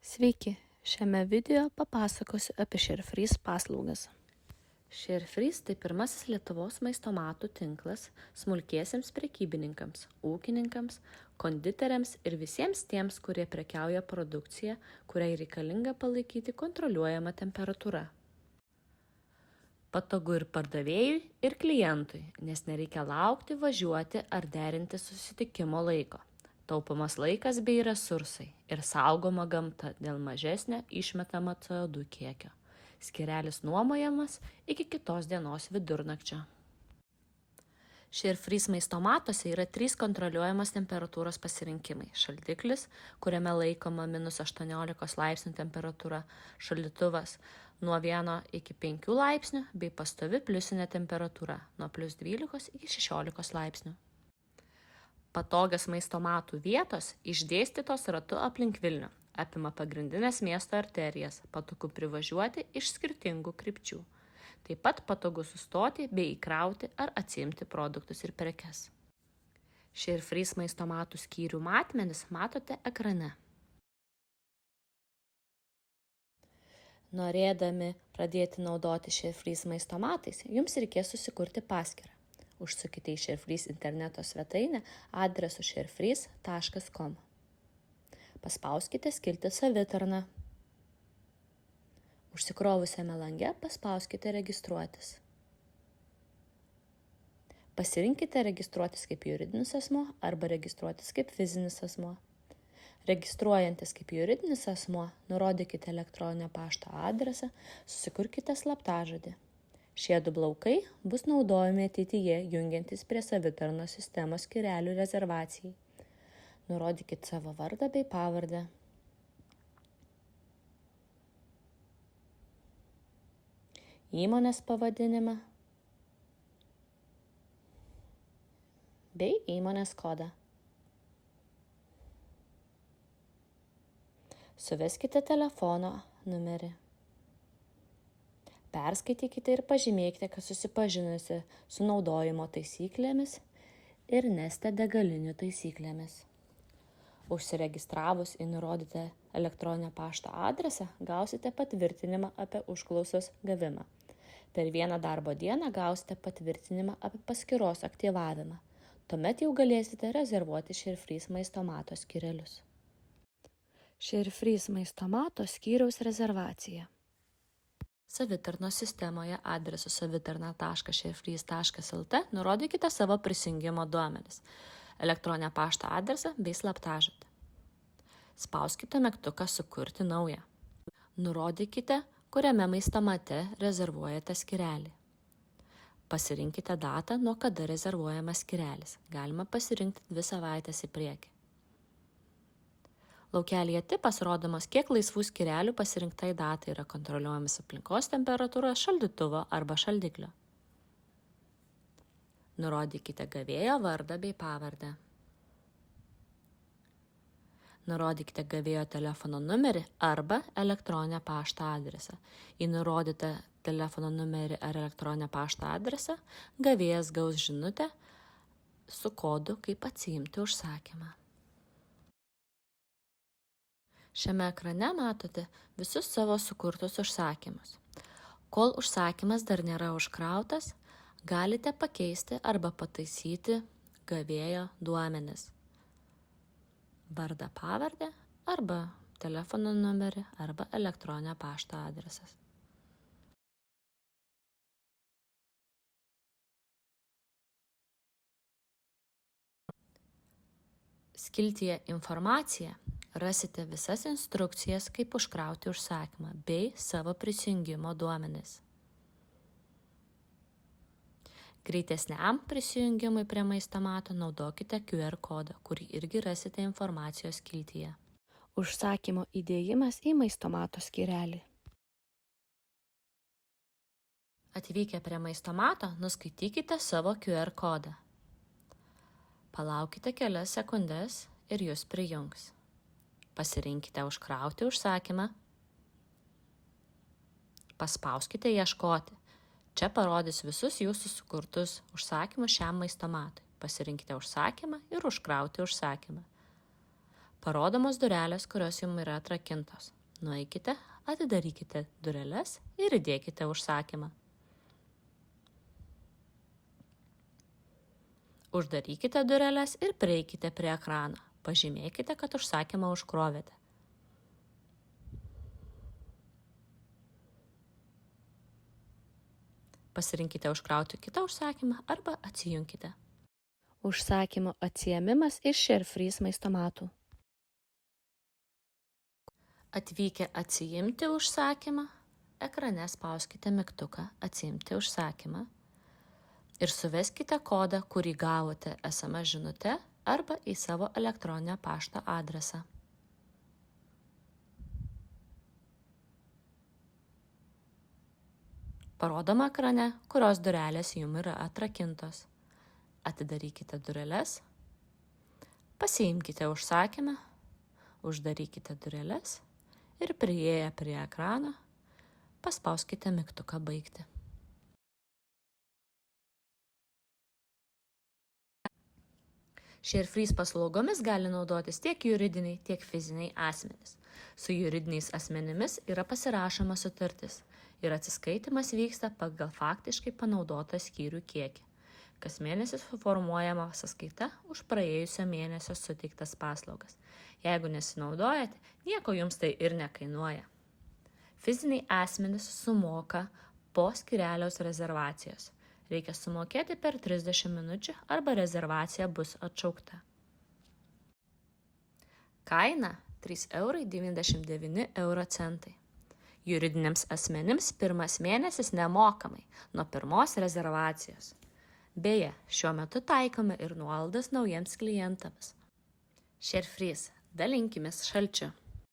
Sveiki, šiame video papasakosiu apie ShareFreeze paslaugas. ShareFreeze tai pirmasis Lietuvos maistomatų tinklas smulkiesiems prekybininkams, ūkininkams, konditeriams ir visiems tiems, kurie prekiauja produkciją, kuriai reikalinga palaikyti kontroliuojamą temperatūrą. Patogu ir pardavėjui, ir klientui, nes nereikia laukti, važiuoti ar derinti susitikimo laiko. Taupomas laikas bei resursai ir saugoma gamta dėl mažesnio išmetamo CO2 kiekio. Skirelis nuomojamas iki kitos dienos vidurnakčio. ShareFreeze maistomatuose yra 3 kontroliuojamos temperatūros pasirinkimai. Šaldiklis, kuriame laikoma -18 laipsnių temperatūra, šaldytuvas nuo 1 iki 5 laipsnių bei pastovi pliusinė temperatūra nuo +12 iki 16 laipsnių. Patogios maistomatų vietos išdėstytos ratu aplink Vilnių, apima pagrindinės miesto arterijas, patogu privažiuoti iš skirtingų krypčių. Taip pat patogu sustoti bei įkrauti ar atsiimti produktus ir prekes. ShareFreeze maistomatų skyrių matmenis matote ekrane. Norėdami pradėti naudoti ShareFreeze maistomatais, jums reikės susikurti paskyrą. Užsukite į ShareFreeze interneto svetainę adresu sharefreeze.com. Paspauskite skiltį Savitarna. Užsikrovusiame lange paspauskite Registruotis. Pasirinkite registruotis kaip juridinis asmuo arba registruotis kaip fizinis asmuo. Registruojantis kaip juridinis asmuo, nurodykite elektroninio pašto adresą, susikurkite slaptažodį. Šie 2 blaukai bus naudojami ateityje jungiantis prie savitarnos sistemos skyrelių rezervacijai. Nurodykite savo vardą bei pavardę. Įmonės pavadinimą bei įmonės kodą. Suveskite telefono numerį. Perskaitykite ir pažymėkite, kad susipažinusi su naudojimo taisyklėmis ir Neste degalinių taisyklėmis. Užsiregistravus į nurodytą elektroninio pašto adresą gausite patvirtinimą apie užklausos gavimą. Per 1 darbo dieną gausite patvirtinimą apie paskyros aktyvavimą. Tuomet jau galėsite rezervuoti ShareFreeze maistomato skyrelius. ShareFreeze maistomato skyriaus rezervacija. Savitarnos sistemoje adresu savitarna.sharefreeze.lt nurodykite savo prisijungimo duomenis, elektroninio pašto adresą bei slaptažodį. Spauskite mygtuką Sukurti naują. Nurodykite, kuriame maistomate rezervuojate skyrelį. Pasirinkite datą, nuo kada rezervuojamas skyrelis. Galima pasirinkti 2 savaitės į priekį. Laukelyje tipas rodomas, kiek laisvų skyrelių pasirinktai datai yra kontroliuojamas aplinkos temperatūros šaldytuvo arba šaldiklio. Nurodykite gavėjo vardą bei pavardę. Nurodykite gavėjo telefono numerį arba elektroninio pašto adresą. Į nurodytą telefono numerį ar elektroninio pašto adresą gavėjas gaus žinutę su kodu, kaip atsiimti užsakymą. Šiame ekrane matote visus savo sukurtus užsakymus. Kol užsakymas dar nėra užkrautas, galite pakeisti arba pataisyti gavėjo duomenis. Vardą pavardę arba telefono numerį arba elektroninio pašto adresas. Skiltyje Informacija rasite visas instrukcijas, kaip užkrauti užsakymą bei savo prisijungimo duomenis. Greitesniam prisijungimui prie maistomato naudokite QR kodą, kurį irgi rasite informacijos skiltyje. Užsakymo įdėjimas į maistomato skyrelį. Atvykę prie maistomato, nuskaitykite savo QR kodą. Palaukite kelias sekundes ir jūs prijungs. Pasirinkite užkrauti užsakymą. Paspauskite Ieškoti. Čia parodys visus jūsų sukurtus užsakymus šiam maistomatui. Pasirinkite užsakymą ir užkrauti užsakymą. Parodomos durelės, kurios jums yra atrakintos. Nueikite, atidarykite dureles ir įdėkite užsakymą. Uždarykite dureles ir prieikite prie ekrano. Pažymėkite, kad užsakymą užkrovėte. Pasirinkite užkrauti kitą užsakymą arba atsijunkite. Užsakymo atsiėmimas iš ShareFreeze maistomatų. Atvykę atsiimti užsakymą, ekrane spauskite mygtuką atsiimti užsakymą ir suveskite kodą, kurį gavote SMS žinute arba į savo elektroninio pašto adresą. Parodoma ekrane, kurios durelės jums yra atrakintos. Atidarykite dureles, pasiimkite užsakymą, uždarykite dureles ir priėję prie ekrano paspauskite mygtuką baigti. ShareFreeze paslaugomis gali naudotis tiek juridiniai, tiek fiziniai asmenys. Su juridiniais asmenimis yra pasirašoma sutartis ir atsiskaitimas vyksta pagal faktiškai panaudotą skyrių kiekį. Kas mėnesį suformuojama sąskaita už praėjusio mėnesio suteiktas paslaugas. Jeigu nesinaudojate, nieko jums tai ir nekainuoja. Fiziniai asmenys sumoka po skyreliaus rezervacijos. Reikia sumokėti per 30 minučių arba rezervacija bus atšaukta. Kaina 3,99 €. Juridiniams asmenims pirmas mėnesis nemokamai nuo pirmos rezervacijos. Beje, šiuo metu taikome ir nuolaidas naujiems klientams. ShareFreeze. Dalinkimės šalčiu.